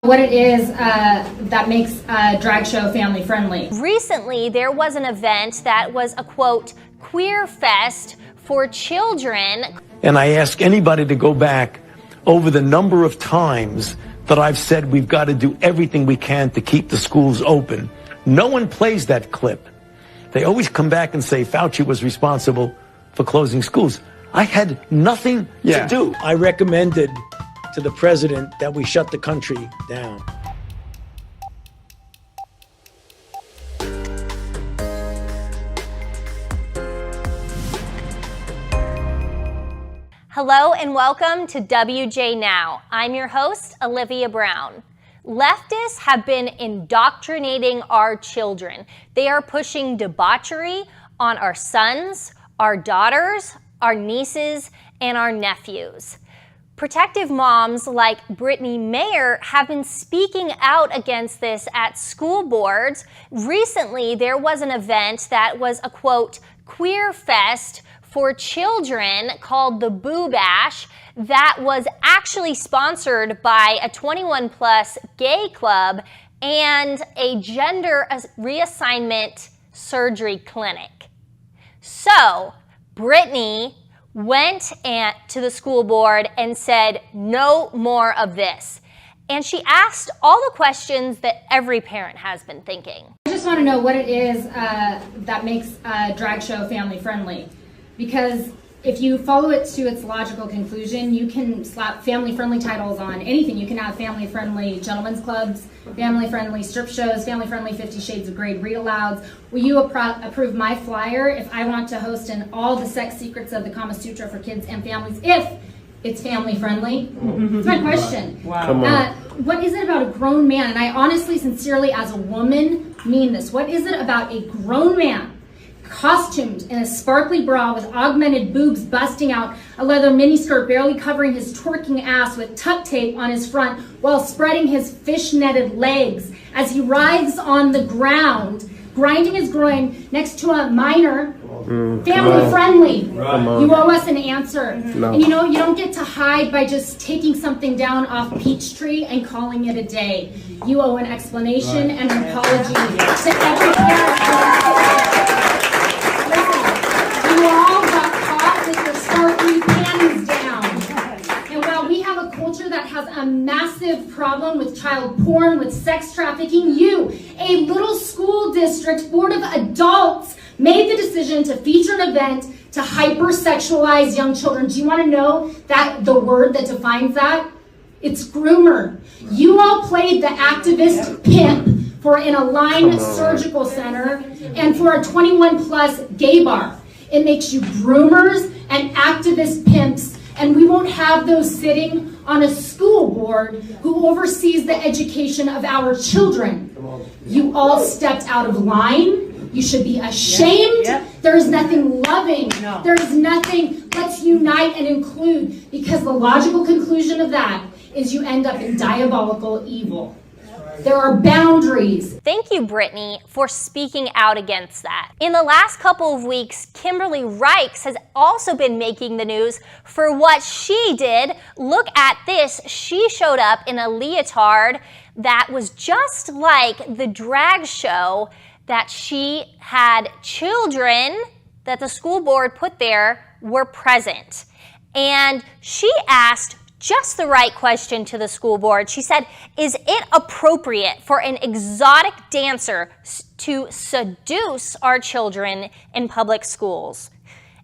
What it is that makes a drag show family friendly. Recently, there was an event that was a, quote, queer fest for children. And I ask anybody to go back over the number of times that I've said we've got to do everything we can to keep the schools open. No one plays that clip. They always come back and say Fauci was responsible for closing schools. I had nothing to do. I recommended to the president that we shut the country down. Hello and welcome to WJ Now. I'm your host, Olivia Brown. Leftists have been indoctrinating our children. They are pushing debauchery on our sons, our daughters, our nieces, and our nephews. Protective moms like Brittany Mayer have been speaking out against this at school boards. Recently, there was an event that was a, quote, queer fest for children called the Boo Bash that was actually sponsored by a 21 plus gay club and a gender reassignment surgery clinic. So, Brittany went to the school board and said, no more of this. And she asked all the questions that every parent has been thinking. I just want to know what it is that makes a drag show family friendly. Because if you follow it to its logical conclusion, you can slap family-friendly titles on anything. You can have family-friendly gentlemen's clubs, family-friendly strip shows, family-friendly 50 Shades of Grey read-alouds. Will you approve my flyer if I want to host an all the sex secrets of the Kama Sutra for kids and families if it's family-friendly? That's my question. Wow. Come on. What is it about a grown man, and I honestly, sincerely, as a woman, mean this, what is it about a grown man costumed in a sparkly bra with augmented boobs busting out, a leather miniskirt barely covering his twerking ass with tuck tape on his front while spreading his fish-netted legs as he writhes on the ground, grinding his groin next to a minor, family-friendly? You owe us an answer. No. And you know, you don't get to hide by just taking something down off Peachtree and calling it a day. You owe an explanation and an apology to every parent. You all got caught with your sparkly panties down. And while we have a culture that has a massive problem with child porn, with sex trafficking, you, a little school district board of adults, made the decision to feature an event to hypersexualize young children. Do you want to know that the word that defines that? It's groomer. You all played the activist pimp for an Align Surgical Center and for a 21 plus gay bar. It makes you groomers and activist pimps, and we won't have those sitting on a school board who oversees the education of our children. You all stepped out of line. You should be ashamed. There is nothing loving. There is nothing, let's unite and include, because the logical conclusion of that is you end up in diabolical evil. There are boundaries. Thank you, Brittany, for speaking out against that. In the last couple of weeks, Kimberly Reichs has also been making the news for what she did. Look at this. She showed up in a leotard that was just like the drag show that she had children that the school board put there were present. And she asked just the right question to the school board. She said, is it appropriate for an exotic dancer to seduce our children in public schools?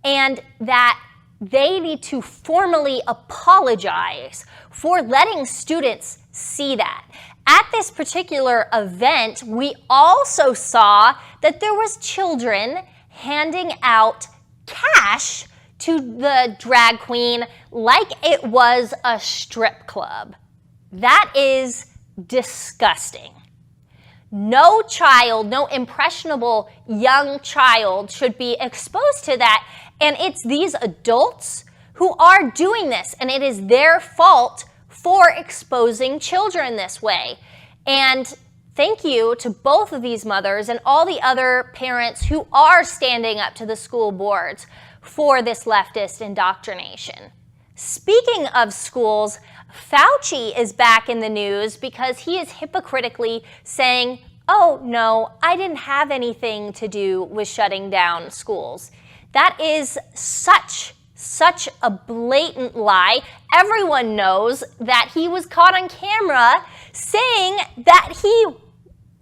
And that they need to formally apologize for letting students see that. At this particular event, we also saw that there was children handing out cash to the drag queen like it was a strip club. That is disgusting. No child, no impressionable young child should be exposed to that. And it's these adults who are doing this, and it is their fault for exposing children this way. And thank you to both of these mothers and all the other parents who are standing up to the school boards for this leftist indoctrination. Speaking of schools, Fauci is back in the news because he is hypocritically saying, oh, no, I didn't have anything to do with shutting down schools. That is such a blatant lie. Everyone knows that he was caught on camera saying that he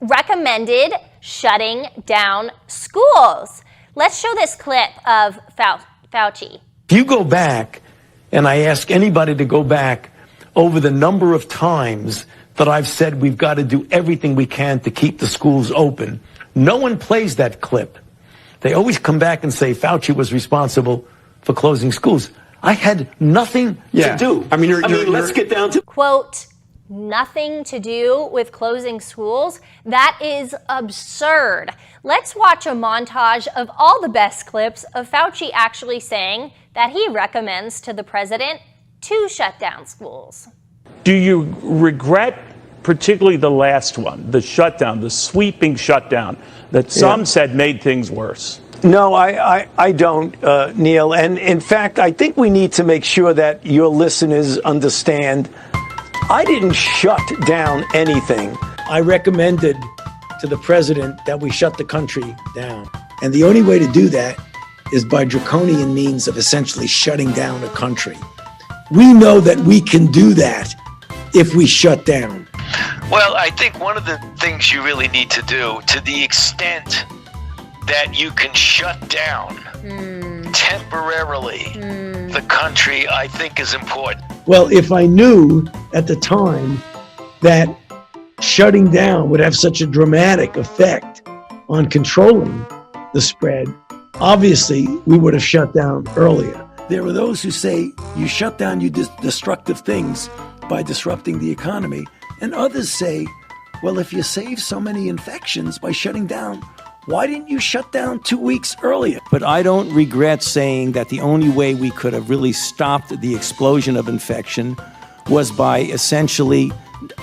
recommended shutting down schools. Let's show this clip of Fauci. If you go back, and I ask anybody to go back over the number of times that I've said we've got to do everything we can to keep the schools open, no one plays that clip. They always come back and say Fauci was responsible for closing schools. I had nothing to do. I mean, let's get down to... Quote, nothing to do with closing schools? That is absurd. Let's watch a montage of all the best clips of Fauci actually saying that he recommends to the president to shut down schools. Do you regret particularly the last one, the shutdown, the sweeping shutdown that some said made things worse? No, I don't, Neil. And in fact, I think we need to make sure that your listeners understand I didn't shut down anything. I recommended to the president that we shut the country down. And the only way to do that is by draconian means of essentially shutting down a country. We know that we can do that if we shut down. Well, I think one of the things you really need to do, to the extent that you can shut down temporarily the country, I think is important. Well, if I knew at the time that shutting down would have such a dramatic effect on controlling the spread, obviously we would have shut down earlier. There are those who say you shut down you destructive things by disrupting the economy, and others say, well, if you save so many infections by shutting down, why didn't you shut down 2 weeks earlier? But I don't regret saying that the only way we could have really stopped the explosion of infection was by essentially,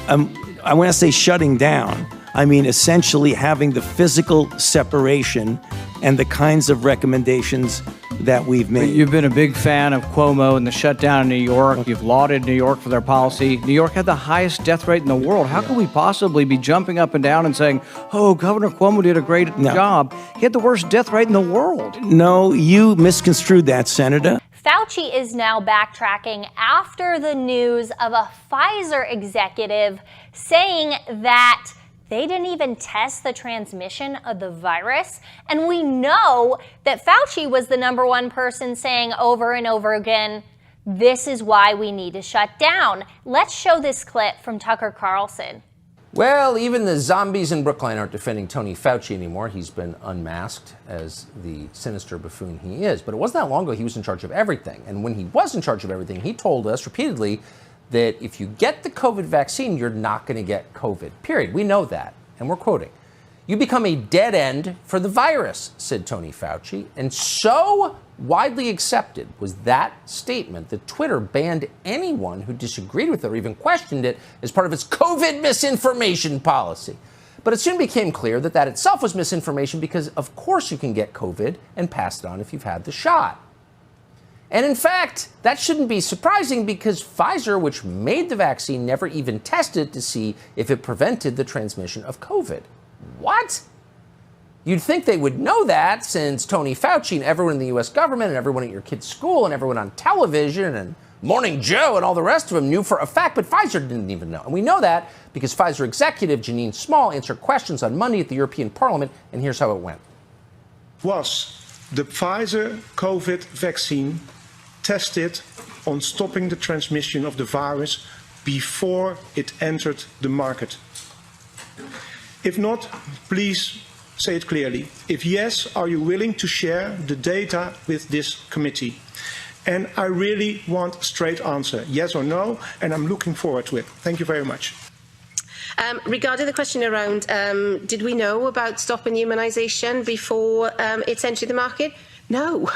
I want to say shutting down. I mean, essentially having the physical separation and the kinds of recommendations that we've made. You've been a big fan of Cuomo and the shutdown in New York. You've lauded New York for their policy. New York had the highest death rate in the world. How could we possibly be jumping up and down and saying, oh, Governor Cuomo did a great job? He had the worst death rate in the world. No, you misconstrued that, Senator. Fauci is now backtracking after the news of a Pfizer executive saying that they didn't even test the transmission of the virus. And we know that Fauci was the #1 person saying over and over again, this is why we need to shut down. Let's show this clip from Tucker Carlson. Well, even the zombies in Brookline aren't defending Tony Fauci anymore. He's been unmasked as the sinister buffoon he is. But it wasn't that long ago he was in charge of everything. And when he was in charge of everything, he told us repeatedly that if you get the COVID vaccine, you're not going to get COVID, period. We know that. And we're quoting, you become a dead end for the virus, said Tony Fauci. And so widely accepted was that statement that Twitter banned anyone who disagreed with it or even questioned it as part of its COVID misinformation policy. But it soon became clear that that itself was misinformation because, of course, you can get COVID and pass it on if you've had the shot. And in fact, that shouldn't be surprising because Pfizer, which made the vaccine, never even tested to see if it prevented the transmission of COVID. What? You'd think they would know that since Tony Fauci and everyone in the U.S. government and everyone at your kid's school and everyone on television and Morning Joe and all the rest of them knew for a fact, but Pfizer didn't even know. And we know that because Pfizer executive Janine Small answered questions on Monday at the European Parliament, and here's how it went. Was the Pfizer COVID vaccine tested on stopping the transmission of the virus before it entered the market? If not, please say it clearly. If yes, are you willing to share the data with this committee? And I really want a straight answer, yes or no, and I'm looking forward to it. Thank you very much. Regarding the question around, did we know about stopping immunisation before it's entered the market? No.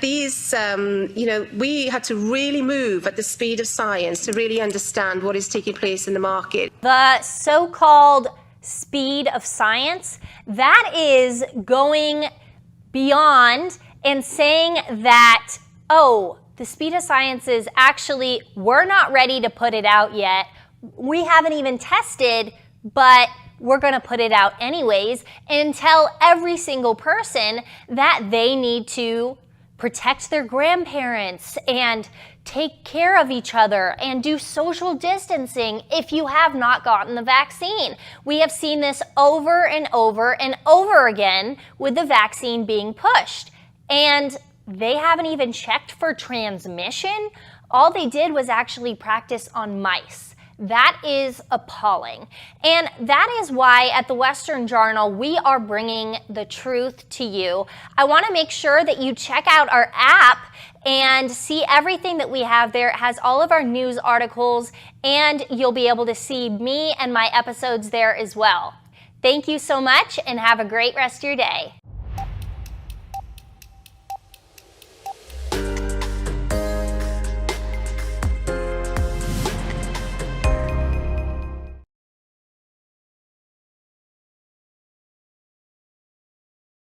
We had to really move at the speed of science to really understand what is taking place in the market. The so-called speed of science, that is going beyond and saying that, oh, The speed of science is actually, we're not ready to put it out yet. We haven't even tested, but we're going to put it out anyways and tell every single person that they need to protect their grandparents and take care of each other and do social distancing if you have not gotten the vaccine. We have seen this over and over and over again with the vaccine being pushed. And they haven't even checked for transmission. All they did was actually practice on mice. That is appalling. And that is why at the Western Journal, we are bringing the truth to you. I want to make sure that you check out our app and see everything that we have there. It has all of our news articles, and you'll be able to see me and my episodes there as well. Thank you so much, and have a great rest of your day.